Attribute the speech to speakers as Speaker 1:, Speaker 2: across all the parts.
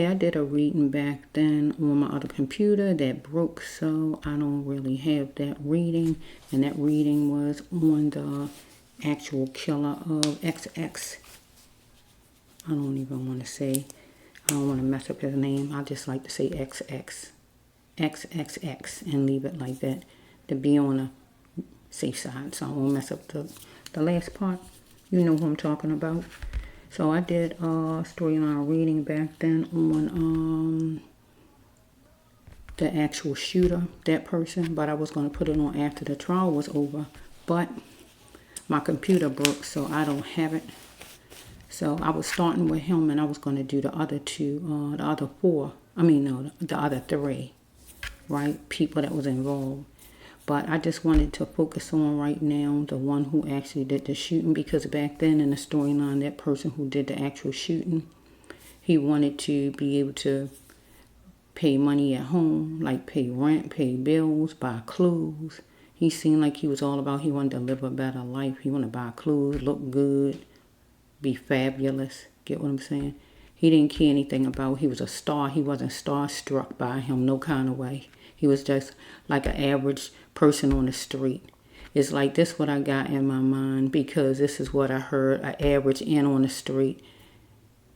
Speaker 1: I did a reading back then on my other computer that broke, so I don't really have that reading. And that reading was on the actual killer of XXX. I don't even want to say, I don't want to mess up his name. I just like to say XXX and leave it like that to be on the safe side. So I won't mess up the last part. You know who I'm talking about. So I did a storyline reading back then on the actual shooter, that person, but I was going to put it on after the trial was over, but my computer broke, so I don't have it. So I was starting with him, and I was going to do the other two, the other four, the other three, right, people that was involved. But I just wanted to focus on right now the one who actually did the shooting, because back then in the storyline, that person who did the actual shooting, he wanted to be able to pay money at home, like pay rent, pay bills, buy clothes. He seemed like he was all about, he wanted to live a better life. He wanted to buy clothes, look good, be fabulous. Get what I'm saying? He didn't care anything about, he was a star. He wasn't starstruck by him, no kind of way. He was just like an average person on the street. It's like this what I got in my mind, because this is what I heard, an average and on the street.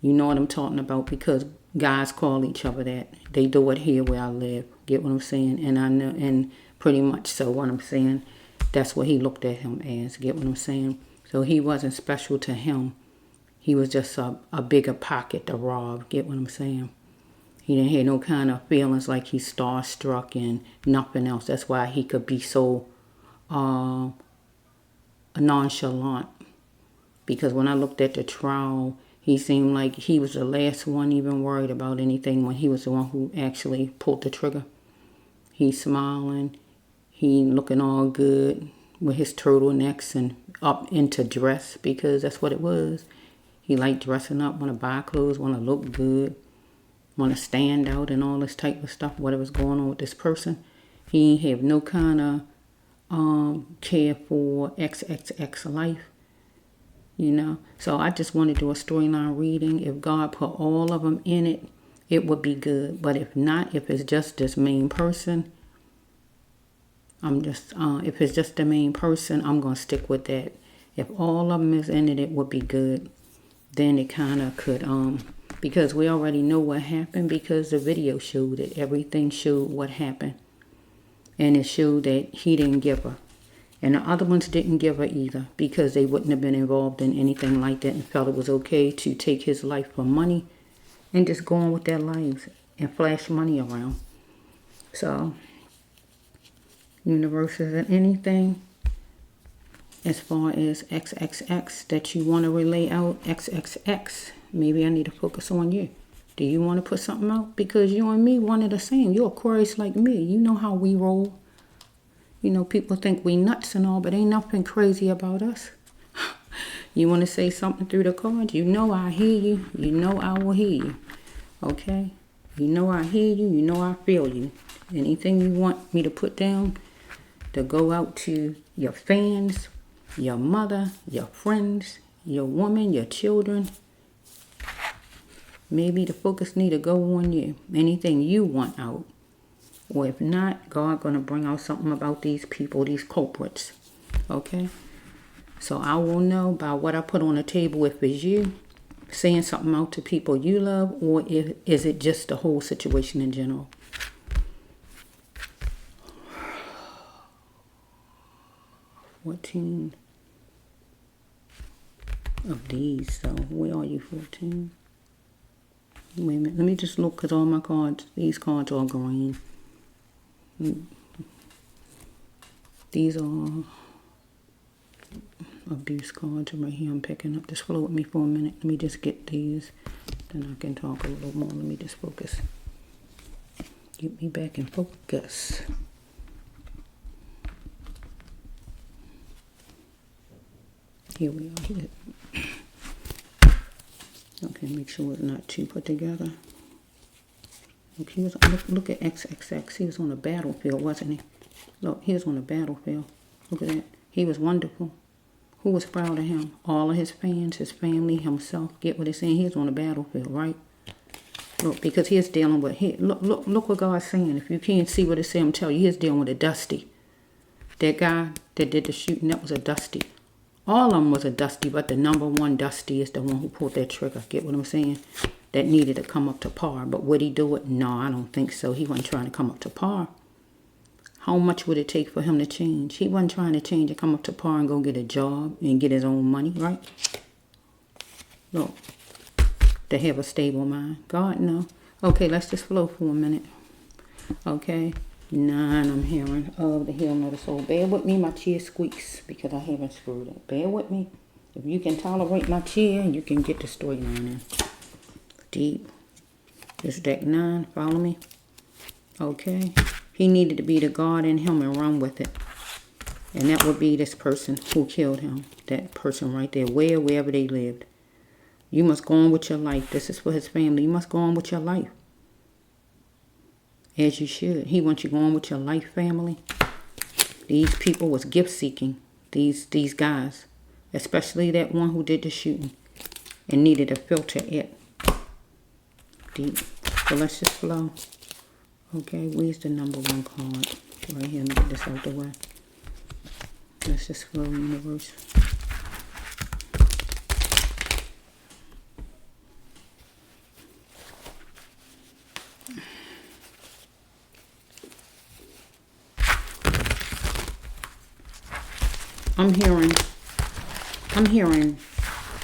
Speaker 1: You know what I'm talking about, because guys call each other that. They do it here where I live. Get what I'm saying? And I know, and pretty much so what I'm saying, that's what he looked at him as. Get what I'm saying? So he wasn't special to him. He was just a bigger pocket to rob. Get what I'm saying? He didn't have no kind of feelings like he's starstruck and nothing else. That's why he could be so nonchalant. Because when I looked at the trial, he seemed like he was the last one even worried about anything when he was the one who actually pulled the trigger. He's smiling. He looking all good with his turtlenecks and up into dress, because that's what it was. He liked dressing up, want to buy clothes, want to look good, want to stand out and all this type of stuff, whatever's going on with this person. He ain't have no kind of care for XXX life, you know. So I just want to do a storyline reading. If God put all of them in it, it would be good. But if not, if it's just this main person, if it's just the main person, I'm going to stick with that. If all of them is in it, it would be good. Then it kind of could, because we already know what happened, because the video showed it. Everything showed what happened. And it showed that he didn't give her. And the other ones didn't give her either, because they wouldn't have been involved in anything like that and felt it was okay to take his life for money and just go on with their lives and flash money around. So, universe isn't anything. As far as XXX that you want to relay out, XXX, maybe I need to focus on you. Do you want to put something out? Because you and me one of the same. You're Aquarius like me. You know how we roll. You know, people think we nuts and all, but ain't nothing crazy about us. You want to say something through the cards? You know I hear you. You know I will hear you. Okay? You know I hear you. You know I feel you. Anything you want me to put down to go out to your fans, your mother, your friends, your woman, your children. Maybe the focus need to go on you. Anything you want out. Or if not, God going to bring out something about these people, these culprits. Okay? So I will know by what I put on the table if it's you saying something out to people you love, or is it just the whole situation in general. 14 of these, so where are you? 14? Wait a minute, let me just look, because all my cards, these cards are green. These are abuse cards right here. I'm picking up. Just flow with me for a minute. Let me just get these, then I can talk a little more. Let me just focus. Get me back in focus. Here we are. Here. Okay, make sure it's not too put together. Okay, look at XXX. He was on the battlefield, wasn't he? Look, he was on the battlefield. Look at that. He was wonderful. Who was proud of him? All of his fans, his family, himself. Get what it's saying? He was on the battlefield, right? Look, because he is dealing with, look what God's saying. If you can't see what it says, I'm telling you, he is dealing with a Dusty. That guy that did the shooting, that was a Dusty. All of them was a Dusty, but the number one Dusty is the one who pulled that trigger. Get what I'm saying? That needed to come up to par. But would he do it? No, I don't think so. He wasn't trying to come up to par. How much would it take for him to change? He wasn't trying to change and come up to par and go get a job and get his own money, right? Look, to have a stable mind. God, no. Okay, let's just flow for a minute. Okay, 9, I'm hearing of the healing of the soul. Bear with me, my chair squeaks because I haven't screwed it. Bear with me. If you can tolerate my chair, you can get the storyline in. Deep. This deck 9, follow me. Okay. He needed to be the God in him and run with it. And that would be this person who killed him. That person right there, wherever they lived. You must go on with your life. This is for his family. You must go on with your life. As you should. He wants you to go on with your life, family. These people was gift seeking. These guys. Especially that one who did the shooting. And needed to filter it. Deep. So let's just flow. Okay, where's the number 1 card? Right here, let me get this out the way. Let's just flow, universe. I'm hearing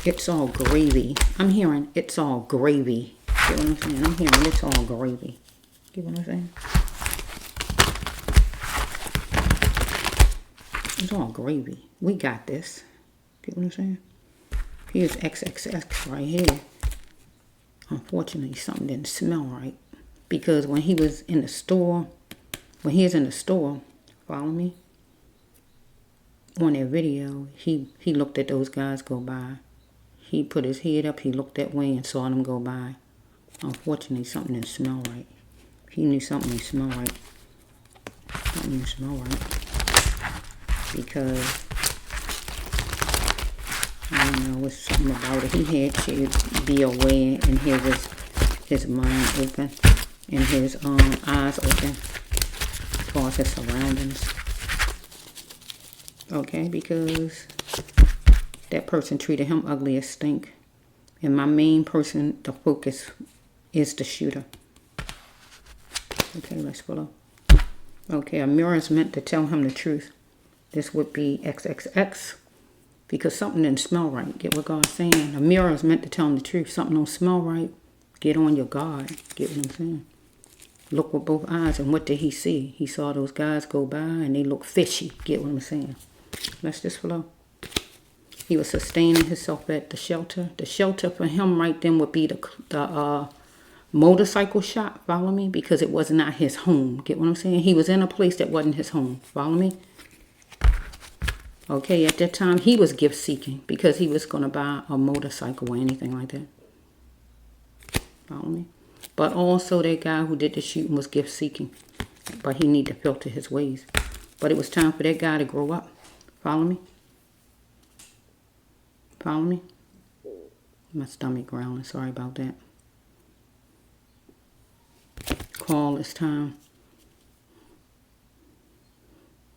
Speaker 1: it's all gravy. I'm hearing it's all gravy. Get what I'm saying? I'm hearing it's all gravy. Get what I'm saying? It's all gravy. We got this. Get what I'm saying? Here's XXX right here. Unfortunately, something didn't smell right. Because when he was in the store, follow me? On that video, he looked at those guys go by. He put his head up, he looked that way and saw them go by. Unfortunately, something didn't smell right. He knew something didn't smell right. Something didn't smell right. Because, I don't know, it's something about it. He had to be aware and have his mind open and his eyes open as far as his surroundings. Okay, because that person treated him ugly as stink. And my main person, the focus, is the shooter. Okay, let's follow. Okay, a mirror is meant to tell him the truth. This would be XXX. Because something didn't smell right. Get what God's saying. A mirror is meant to tell him the truth. Something don't smell right. Get on your guard. Get what I'm saying? Look with both eyes. And what did he see? He saw those guys go by and they look fishy. Get what I'm saying? Let's just flow. He was sustaining himself at the shelter. The shelter for him right then would be the motorcycle shop. Follow me? Because it was not his home. Get what I'm saying? He was in a place that wasn't his home. Follow me? Okay, at that time, he was gift seeking because he was going to buy a motorcycle or anything like that. Follow me? But also that guy who did the shooting was gift seeking. But he needed to filter his ways. But it was time for that guy to grow up. Follow me? Follow me? My stomach growling. Sorry about that. Call this time.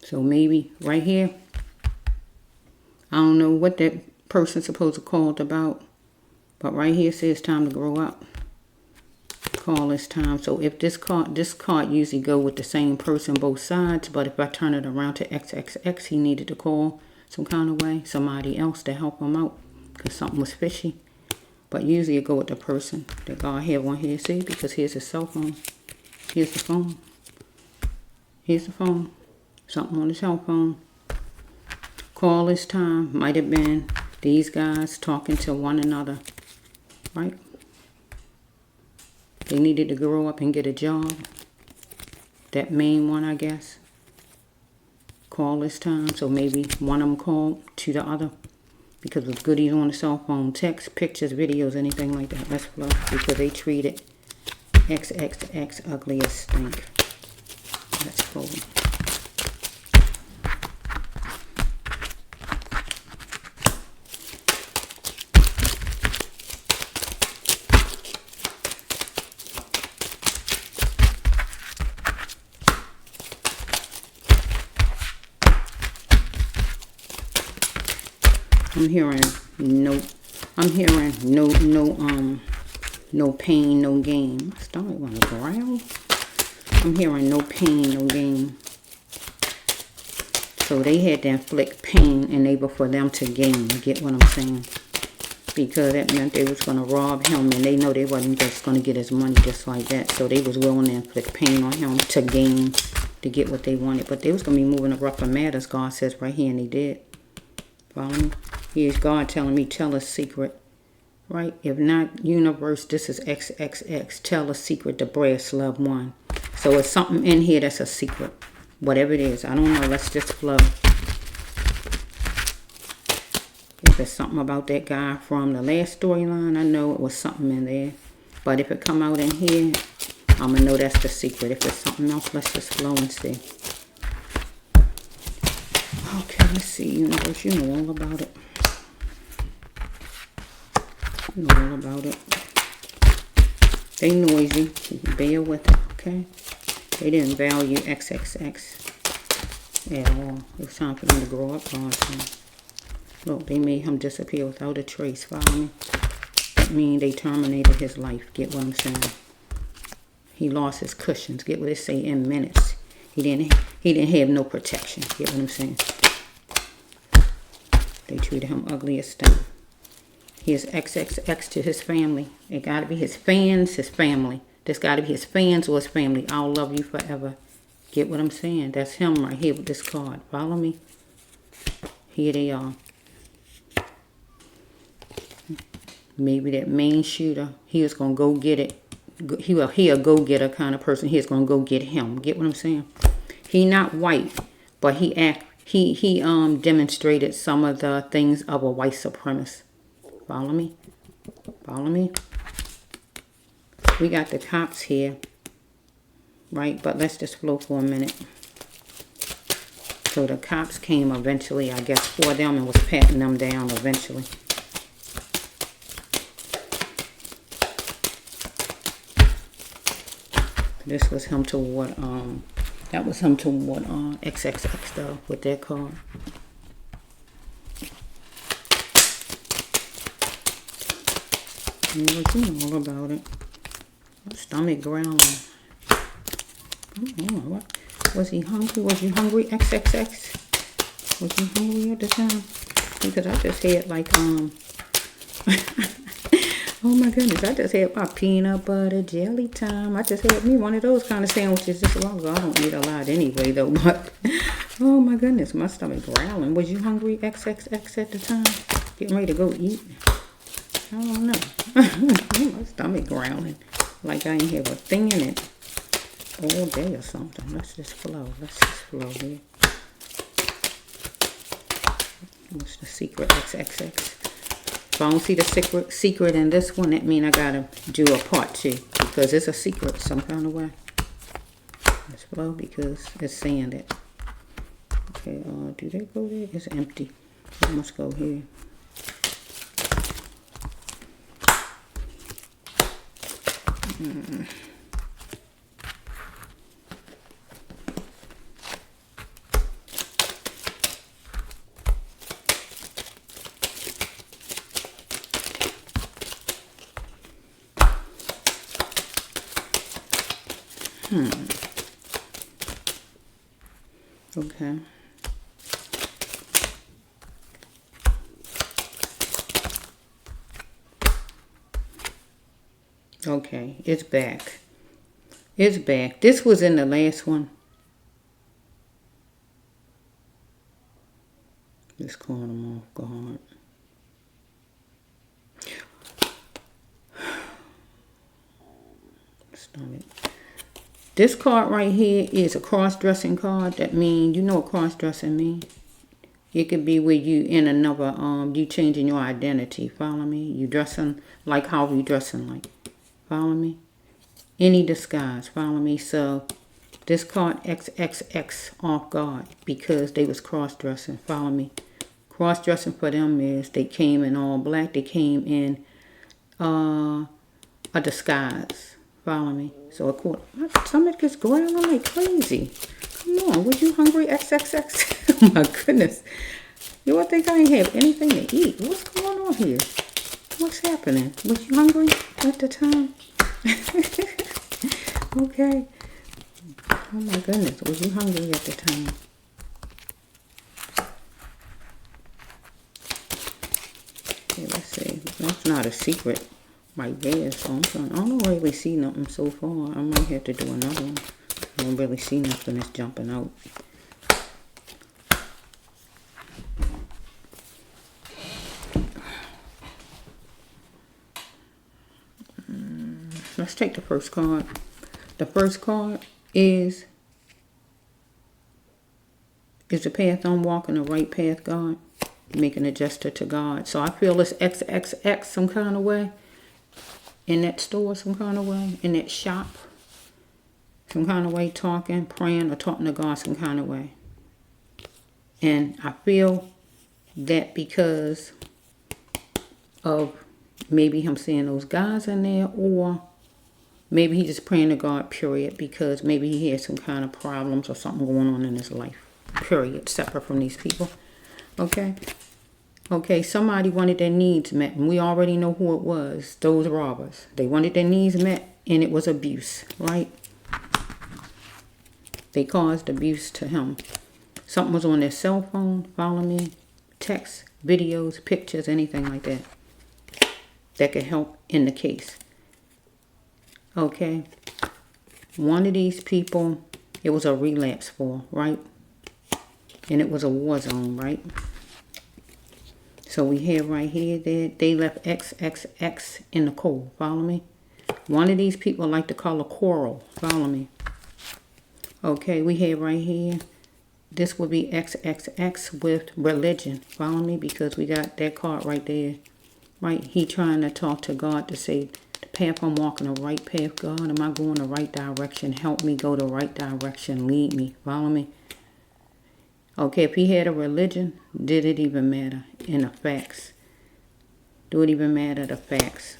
Speaker 1: So maybe right here. I don't know what that person's supposed to call it about. But right here says time to grow up. Call this time. So if this card usually go with the same person both sides. But if I turn it around to XXX, he needed to call some kind of way. Somebody else to help him out. Because something was fishy. But usually it go with the person that God have on here. See? Because here's his cell phone. Here's the phone. Here's the phone. Something on the cell phone. Call this time. Might have been these guys talking to one another. Right? They needed to grow up and get a job. That main one, I guess. Call this time. So maybe one of them called to the other. Because of goodies on the cell phone. Text, pictures, videos, anything like that. Let's flow. Because they treated XXX ugly as stink. Let's flow. I'm hearing no. I'm hearing no pain, no gain. My stomach wanna growl. I'm hearing no pain, no gain. So they had to inflict pain in order for them to gain. You get what I'm saying? Because that meant they was gonna rob him, and they know they wasn't just gonna get his money just like that. So they was willing to inflict pain on him to gain, to get what they wanted. But they was gonna be moving to rougher matters, God says right here, and they did. Follow me? Here's God telling me, tell a secret. Right? If not, universe, this is XXX. Tell a secret to brass loved one. So it's something in here that's a secret. Whatever it is. I don't know. Let's just flow. If there's something about that guy from the last storyline, I know it was something in there. But if it come out in here, I'm going to know that's the secret. If it's something else, let's just flow and see. Okay, let's see, universe. You know all about it. You know all about it. They noisy. Bear with it, okay? They didn't value XXX at all. It was time for them to grow up, God said. Look, they made him disappear without a trace. Follow me? That means they terminated his life. Get what I'm saying? He lost his cushions. Get what it say in minutes. He didn't have no protection. Get what I'm saying? They treated him ugly as stuff. Here's XXX to his family. It gotta be his fans, his family. This gotta be his fans or his family. I'll love you forever. Get what I'm saying? That's him right here with this card. Follow me? Here they are. Maybe that main shooter, he was going to go get it. He a go-getter kind of person. He's going to go get him. Get what I'm saying? He not white, but he demonstrated some of the things of a white supremacist. Follow me? Follow me? We got the cops here, right? But let's just flow for a minute. So the cops came eventually, I guess, for them and was patting them down eventually. This was him toward, that was him toward XXX though, with that card. You know all about it. My stomach growling. What? Was he hungry? Was you hungry, XXX? Was you hungry at the time? Because I just had like, oh my goodness, I just had my peanut butter jelly time. I just had me one of those kind of sandwiches just a while ago. I don't eat a lot anyway though, but oh my goodness, my stomach growling. Was you hungry, XXX, at the time? Getting ready to go eat? I don't know. My stomach growling like I ain't have a thing in it all day or something. Let's just flow. Let's just flow here. What's the secret, XXX? If I don't see the secret in this one, that means I gotta do a part 2 because it's a secret some kind of way. Let's flow because it's saying it. Okay, do they go there? It's empty. It must go here. Okay. Okay, it's back. It's back. This was in the last one. Just calling them off guard. Stomach. This card right here is a cross-dressing card. That means, you know what cross-dressing means? It could be where you in another, you changing your identity. Follow me? You dressing like how you dressing like. Follow me? Any disguise. Follow me? So, this card XXX off guard because they was cross-dressing. Follow me? Cross-dressing for them is they came in all black. They came in a disguise. Follow me? So, my stomach is growling like crazy. Come on. Was you hungry, XXX? Oh, my goodness. You would think I ain't have anything to eat. What's going on here? What's happening? Was you hungry at the time? Okay. Oh my goodness. Was you hungry at the time? Okay, let's see. That's not a secret right there. So I don't really see nothing so far. I might have to do another one. I don't really see nothing that's jumping out. Let's take the first card. The first card is the path I'm walking, the right path, God? Making a gesture to God. So I feel it's XXX some kind of way. In that store some kind of way. In that shop. Some kind of way, talking, praying, or talking to God some kind of way. And I feel that because of maybe him seeing those guys in there, or maybe he just praying to God, period, because maybe he has some kind of problems or something going on in his life, period, separate from these people. Okay? Okay, somebody wanted their needs met, and we already know who it was, those robbers. They wanted their needs met, and it was abuse, right? They caused abuse to him. Something was on their cell phone, follow me, text, videos, pictures, anything like that. That could help in the case. Okay? One of these people, it was a relapse for, right? And it was a war zone, right? So we have right here that they left XXX in the cold, follow me? One of these people like the color coral, follow me? Okay, we have right here, this would be XXX with religion, follow me? Because we got that card right there, right? He trying to talk to God to say, the path I'm walking, the right path, God, am I going the right direction? Help me go the right direction, lead me, follow me? Okay, if he had a religion, did it even matter in the facts? Do it even matter the facts?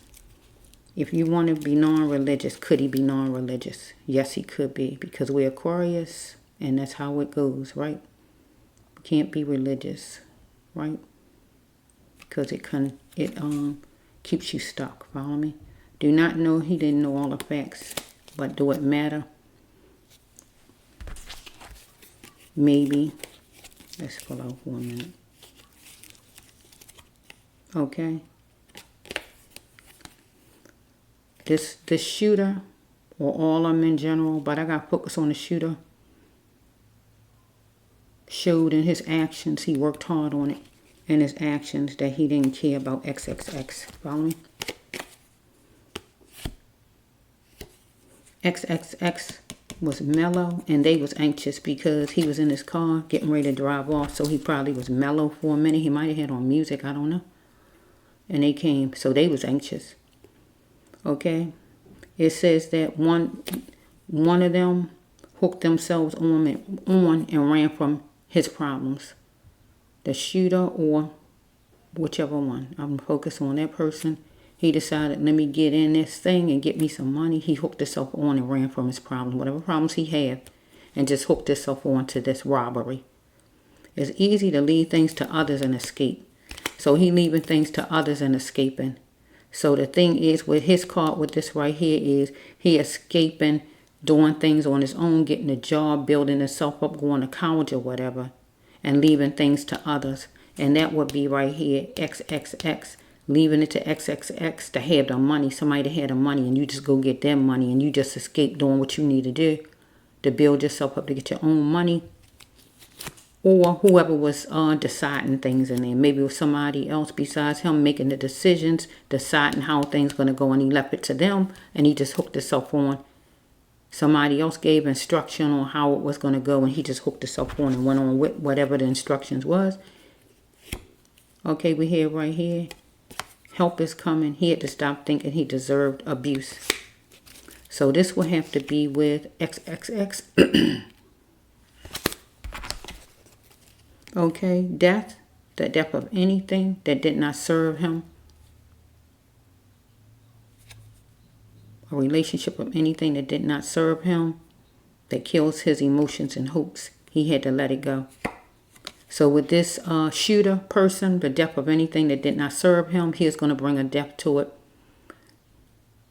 Speaker 1: If you want to be non-religious, could he be non-religious? Yes, he could be, because we're Aquarius, and that's how it goes, right? Can't be religious, right? Because it keeps you stuck, follow me? Do not know, he didn't know all the facts, but do it matter? Maybe. Let's pull out for a minute. Okay. This shooter, or all of them in general, but I got to focus on the shooter, showed in his actions, he worked hard on it, in his actions, that he didn't care about XXX. Follow me? XXX was mellow, and they was anxious because he was in his car getting ready to drive off, so he probably was mellow for a minute. He might have had on music, I don't know. And they came, so they was anxious. Okay? It says that one of them hooked themselves on and ran from his problems. The shooter, or whichever one. I'm focused on that person. He decided, let me get in this thing and get me some money. He hooked himself on and ran from his problem, whatever problems he had, and just hooked himself on to this robbery. It's easy to leave things to others and escape. So he leaving things to others and escaping. So the thing is, with his card, with this right here, is he escaping, doing things on his own, getting a job, building himself up, going to college or whatever, and leaving things to others. And that would be right here, XXX. Leaving it to XXX to have the money. Somebody that had the money, and you just go get their money, and you just escape doing what you need to do to build yourself up to get your own money. Or whoever was deciding things in there. Maybe it was somebody else besides him making the decisions, deciding how things going to go, and he left it to them, and he just hooked himself on. Somebody else gave instruction on how it was going to go, and he just hooked himself on and went on with whatever the instructions was. Okay, we have right here, help is coming. He had to stop thinking he deserved abuse. So this will have to be with XXX. Okay, death, the death of anything that did not serve him. A relationship of anything that did not serve him, that kills his emotions and hopes. He had to let it go. So with this shooter person, the death of anything that did not serve him, he is going to bring a death to it.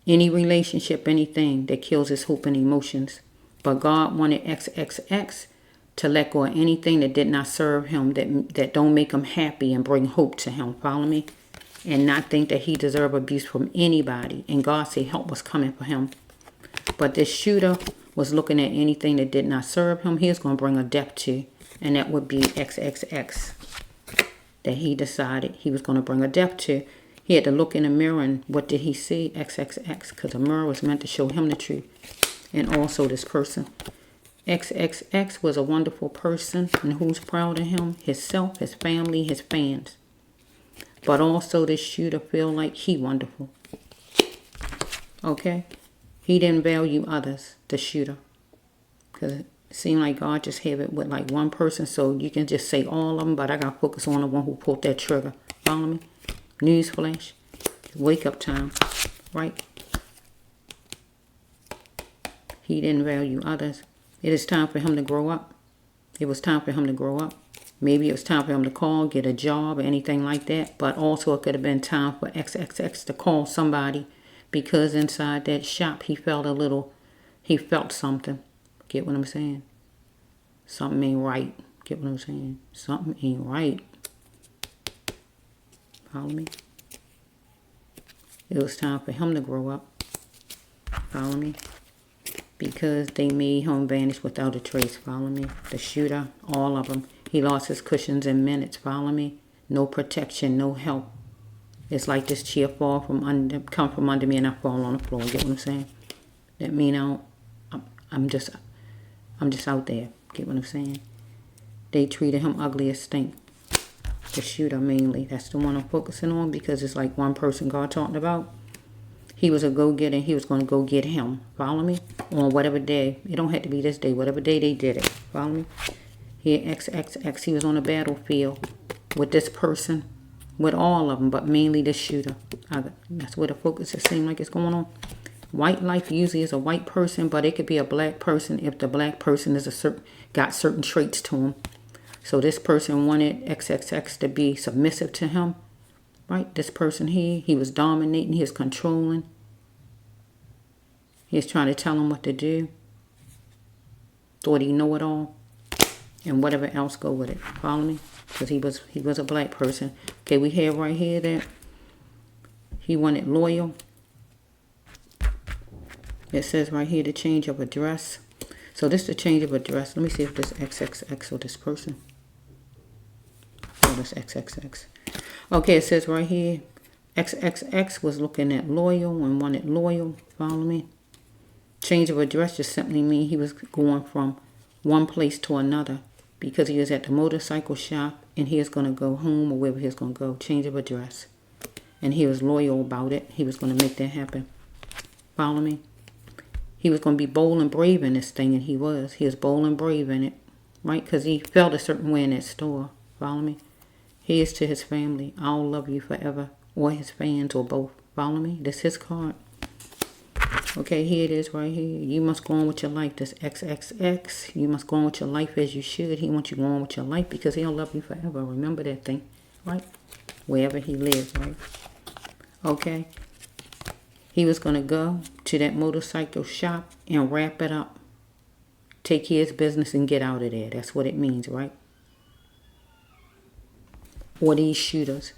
Speaker 1: Any relationship, anything that kills his hope and emotions. But God wanted XXX to let go of anything that did not serve him, that don't make him happy and bring hope to him. Follow me? And not think that he deserved abuse from anybody. And God said help was coming for him. But this shooter was looking at anything that did not serve him. He is going to bring a death to. And that would be XXX. That he decided he was going to bring a death to. He had to look in the mirror, and what did he see? XXX. Because the mirror was meant to show him the truth. And also this person. XXX was a wonderful person. And who's proud of him? Himself, his family, his fans. But also this shooter feel like he wonderful. Okay? He didn't value others, the shooter. Because it seemed like God just have it with like one person. So you can just say all of them. But I got to focus on the one who pulled that trigger. Follow me? Newsflash. Wake up time. Right? He didn't value others. It is time for him to grow up. It was time for him to grow up. Maybe it was time for him to call, get a job or anything like that. But also it could have been time for XXX to call somebody. Because inside that shop he felt something. Get what I'm saying? Something ain't right. Get what I'm saying? Something ain't right. Follow me? It was time for him to grow up. Follow me? Because they made him vanish without a trace. Follow me? The shooter, all of them. He lost his cushions in minutes. Follow me? No protection, no help. It's like this chair come from under me and I fall on the floor. Get what I'm saying? That mean I'm just out there. Get what I'm saying? They treated him ugly as stink. The shooter mainly. That's the one I'm focusing on because it's like one person God talked about. He was a go-getter and he was going to go get him. Follow me? On whatever day. It don't have to be this day. Whatever day they did it. Follow me? Here, XXX. He was on the battlefield with this person. With all of them, but mainly the shooter. That's where the focus it seems like it's going on. White life usually is a white person, but it could be a black person if the black person is got certain traits to him. So this person wanted XXX to be submissive to him. Right? This person here, he was dominating, he was controlling. He was trying to tell him what to do. Thought he know it all. And whatever else go with it. Follow me? Because he was a black person. Okay, we have right here that he wanted loyal. It says right here the change of address. So this is the change of address. Let me see if this XXX or this person. Oh, this XXX. Okay, it says right here XXX was looking at loyal and wanted loyal. Follow me? Change of address just simply means he was going from one place to another. Because he was at the motorcycle shop and he was going to go home or wherever he was going to go. Change of address. And he was loyal about it. He was going to make that happen. Follow me? He was going to be bold and brave in this thing, and he was. He was bold and brave in it. Right? Because he felt a certain way in that store. Follow me? He is to his family. I'll love you forever. Or his fans or both. Follow me? This is his card. Okay, here it is right here. You must go on with your life. This XXX. You must go on with your life as you should. He wants you to go on with your life because he'll love you forever. Remember that thing, right? Wherever he lives, right? Okay. He was going to go to that motorcycle shop and wrap it up. Take care of his business and get out of there. That's what it means, right? Or these shooters.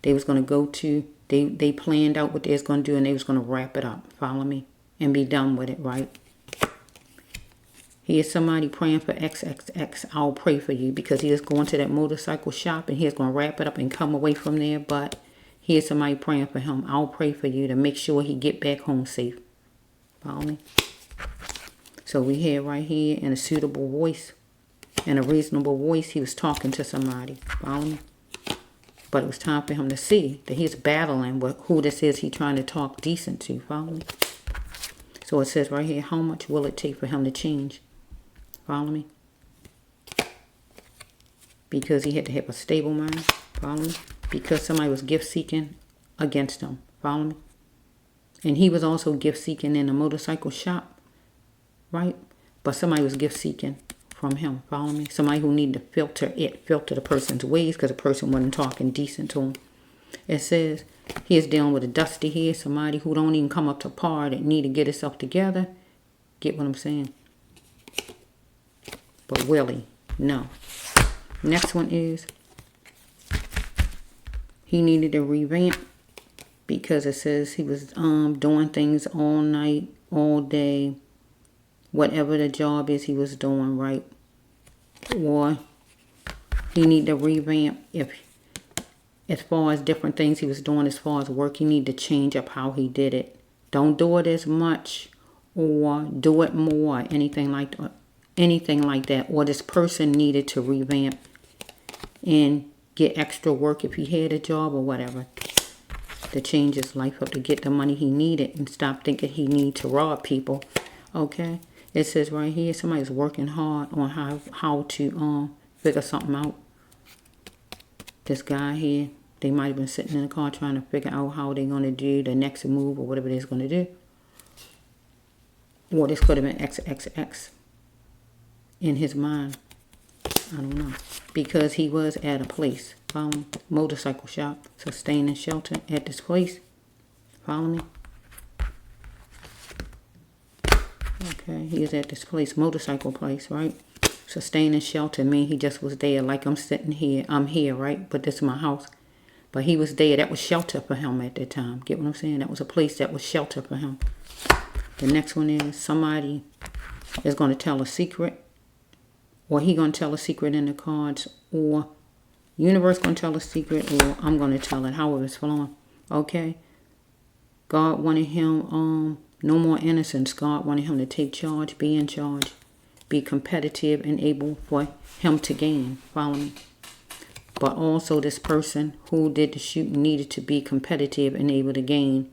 Speaker 1: They was going to go to... They planned out what they was going to do and they was going to wrap it up. Follow me? And be done with it, right? Here's somebody praying for XXX. I'll pray for you because he is going to that motorcycle shop and he's going to wrap it up and come away from there. But here's somebody praying for him. I'll pray for you to make sure he get back home safe. Follow me? So we hear right here in a suitable voice, in a reasonable voice, he was talking to somebody. Follow me? But it was time for him to see that he's battling with who this is he's trying to talk decent to. Follow me? So it says right here, how much will it take for him to change? Follow me? Because he had to have a stable mind. Follow me? Because somebody was gift-seeking against him. Follow me? And he was also gift-seeking in a motorcycle shop. Right? But somebody was gift-seeking from him. Follow me? Somebody who need to filter the person's ways because the person wasn't talking decent to him. It says he is dealing with a dusty head, somebody who don't even come up to par, that need to get himself together. Get what I'm saying? But Willie, no. Next one is he needed to revamp because it says he was doing things all night, all day, whatever the job is he was doing, right? Or he need to revamp if as far as different things he was doing as far as work, he need to change up how he did it. Don't do it as much or do it more, anything like that. Or this person needed to revamp and get extra work if he had a job or whatever. To change his life up to get the money he needed and stop thinking he need to rob people. Okay? It says right here, somebody's working hard on how to figure something out. This guy here, they might have been sitting in the car trying to figure out how they're going to do the next move or whatever they're going to do. Or this could have been XXX in his mind. I don't know. Because he was at a place. Follow me? Motorcycle shop. Sustaining shelter at this place. Follow me? Okay, he was at this place. Motorcycle place, right? Sustaining shelter mean he just was there like I'm sitting here. I'm here, right? But this is my house. But he was there. That was shelter for him at that time. Get what I'm saying? That was a place that was shelter for him. The next one is somebody is going to tell a secret. Or he going to tell a secret in the cards. Or universe going to tell a secret. Or I'm going to tell it. However it's flowing. Okay? God wanted him, no more innocence. God wanted him to take charge, be in charge. Be competitive and able for him to gain. Follow me? But also this person who did the shooting needed to be competitive and able to gain.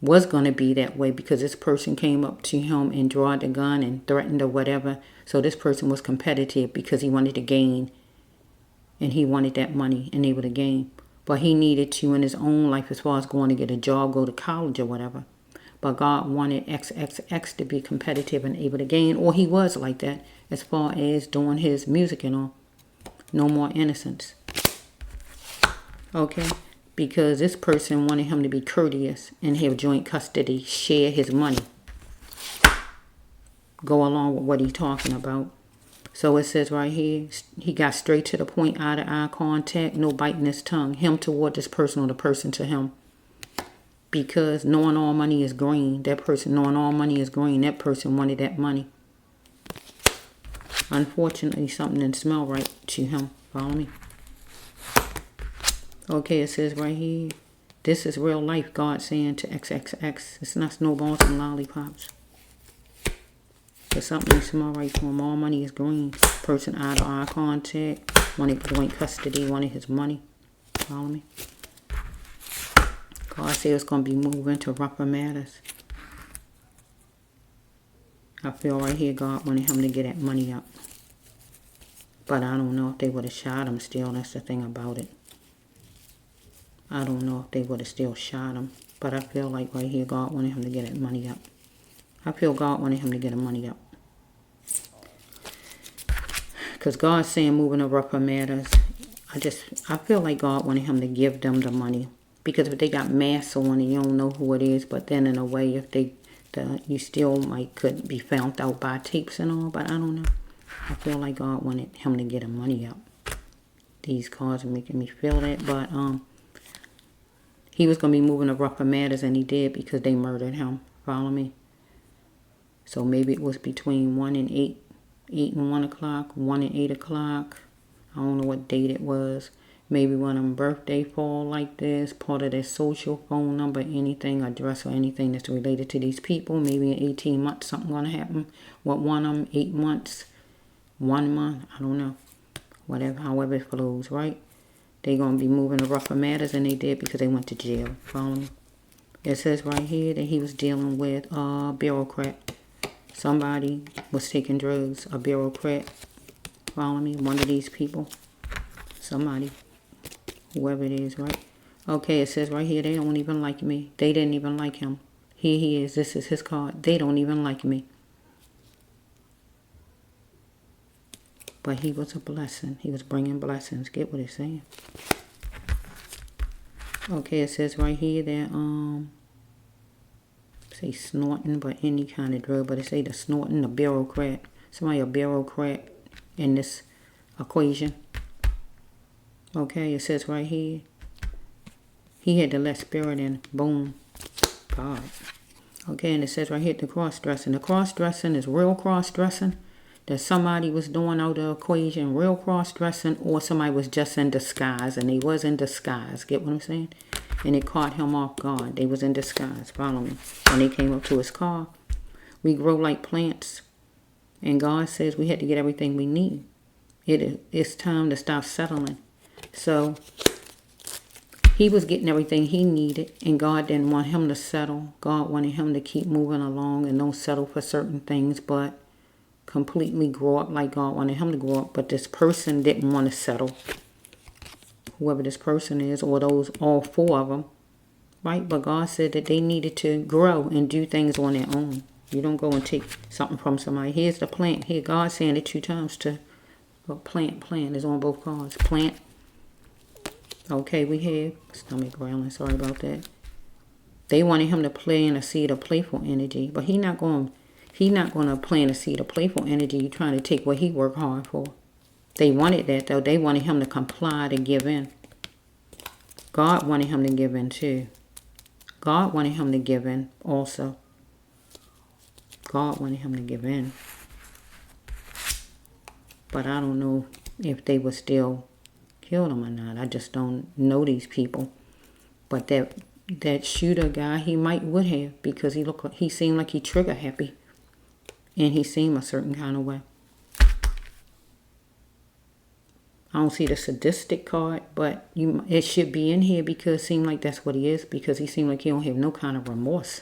Speaker 1: Was going to be that way because this person came up to him and drawed the gun and threatened or whatever. So this person was competitive because he wanted to gain. And he wanted that money and able to gain. But he needed to in his own life as far as going to get a job, go to college or whatever. But God wanted XXX to be competitive and able to gain. Or he was like that as far as doing his music and all. No more innocence. Okay? Because this person wanted him to be courteous and have joint custody, share his money. Go along with what he's talking about. So it says right here, he got straight to the point, eye-to-eye contact, no biting his tongue. Him toward this person or the person to him. Because knowing all money is green, that person knowing all money is green, that person wanted that money. Unfortunately, something didn't smell right to him. Follow me? Okay, it says right here, this is real life, God saying to XXX. It's not snowballs and lollipops. But something didn't smell right to him. All money is green. Person eye-to-eye contact, wanted joint custody, wanted his money. Follow me? God said it's going to be moving to rougher matters. I feel right here God wanted him to get that money up. But I don't know if they would have shot him still. That's the thing about it. I don't know if they would have still shot him. But I feel like right here God wanted him to get that money up. I feel God wanted him to get the money up. Because God's saying moving to rougher matters. I feel like God wanted him to give them the money. Because if they got masks on and you don't know who it is, but then in a way, if you still could be found out by tapes and all, but I don't know. I feel like God wanted him to get the money up. These cards are making me feel that, but he was going to be moving to rougher matters, and he did because they murdered him. Follow me? So maybe it was between 1 and 8 and 1 o'clock, 1 and 8 o'clock. I don't know what date it was. Maybe when a birthday fall like this, part of their social phone number, anything, address, or anything that's related to these people. Maybe in 18 months something going to happen. What one of them, 8 months, 1 month, I don't know. Whatever, however it flows, right? They're going to be moving to rougher matters, and they did because they went to jail. Follow me? It says right here that he was dealing with a bureaucrat. Somebody was taking drugs, a bureaucrat. Follow me? One of these people. Somebody. Whoever it is, right? Okay, it says right here, they don't even like me. They didn't even like him. Here he is. This is his card. They don't even like me. But he was a blessing. He was bringing blessings. Get what it's saying? Okay, it says right here that, say snorting, but any kind of drug. But it say the snorting, the bureaucrat. Somebody a bureaucrat in this equation. Okay, it says right here. He had to let spirit in. Boom. God. Okay, and it says right here the cross-dressing. The cross-dressing is real cross-dressing that somebody was doing out of the equation. Real cross-dressing, or somebody was just in disguise, and they was in disguise. Get what I'm saying? And it caught him off guard. They was in disguise. Follow me. When they came up to his car. We grow like plants. And God says we had to get everything we need. It's time to stop settling. So he was getting everything he needed, and God didn't want him to settle. God wanted him to keep moving along and don't settle for certain things, but completely grow up like God wanted him to grow up. But this person didn't want to settle. Whoever this person is, or those, all four of them, right? But God said that they needed to grow and do things on their own. You don't go and take something from somebody. Here's the plant. Here, God saying it 2 times to plant is on both cards. Plant. Okay, we have stomach growling. Sorry about that. They wanted him to plant a seed of playful energy, but he not going to plant a seed of playful energy trying to take what he worked hard for. They wanted that though. They wanted him to comply, to give in. God wanted him to give in too. God wanted him to give in also. God wanted him to give in. But I don't know if they would still kill him or not. I just don't know these people. But that shooter guy, he would have, because he seemed like he trigger happy. And he seemed a certain kind of way. I don't see the sadistic card, but it should be in here because it seemed like that's what he is, because he seemed like he don't have no kind of remorse.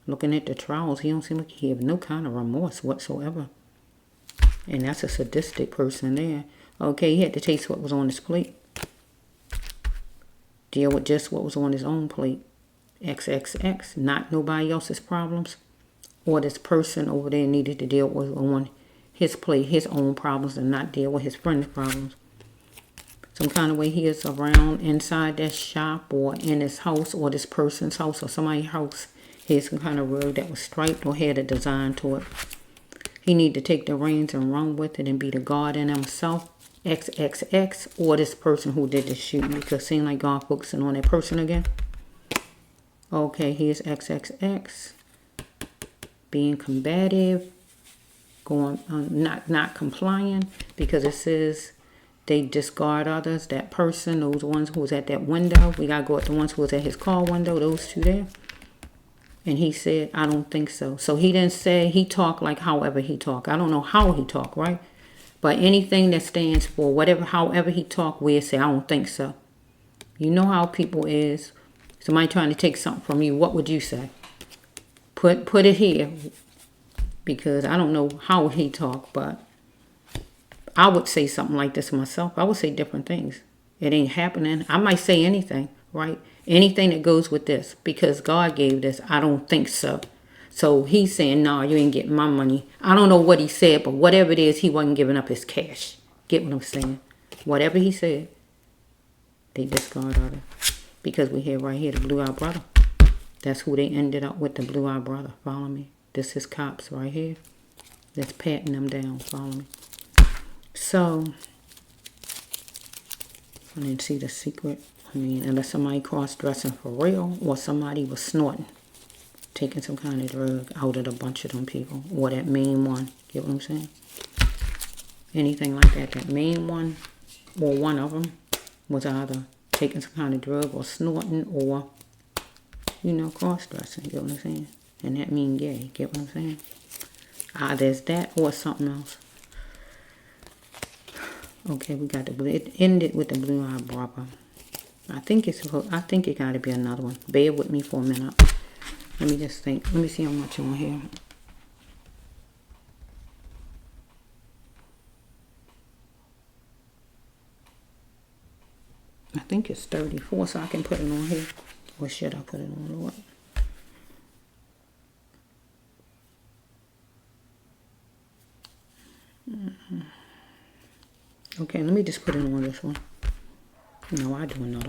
Speaker 1: Looking at the trials, he don't seem like he have no kind of remorse whatsoever. And that's a sadistic person there. Okay, he had to taste what was on his plate. Deal with just what was on his own plate. XXX, not nobody else's problems. Or this person over there needed to deal with on his plate, his own problems, and not deal with his friend's problems. Some kind of way he is around inside that shop or in his house or this person's house or somebody's house. Here's some kind of rug that was striped or had a design to it. He need to take the reins and run with it and be the God in himself. XXX, or this person who did the shooting, because it seemed like God focusing on that person again. Okay, here's XXX. Being combative. Going not complying, because it says they discard others. That person, those ones who was at that window. We got to go at the ones who was at his car window, those two there. And he said, I don't think so. So he didn't say, he talked like however he talked. I don't know how he talked, right? But anything that stands for whatever, however he talked, we'll say, I don't think so. You know how people is. Somebody trying to take something from you, what would you say? Put it here. Because I don't know how he talked, but I would say something like this myself. I would say different things. It ain't happening. I might say anything, right? Anything that goes with this. Because God gave this. I don't think so. So he's saying, no, you ain't getting my money. I don't know what he said, but whatever it is, he wasn't giving up his cash. Get what I'm saying? Whatever he said, they discard others. Because we have right here the blue-eyed brother. That's who they ended up with, the blue-eyed brother. Follow me? This is cops right here. That's patting them down. Follow me? So, I didn't see the secret. I mean, unless somebody cross-dressing for real, or somebody was snorting, taking some kind of drug out of a bunch of them people, or that main one. Get what I'm saying? Anything like that. That main one, or one of them, was either taking some kind of drug or snorting, or, you know, cross-dressing. Get what I'm saying? And that mean gay. Get what I'm saying? There's that or something else. Okay, we got the blue. It ended with the blue-eyed brother. I think it got to be another one. Bear with me for a minute. Let me just think. Let me see how much on here. I think it's 34, so I can put it on here. Or should I put it on, Lord? Okay, let me just put it on this one. No, I do another one.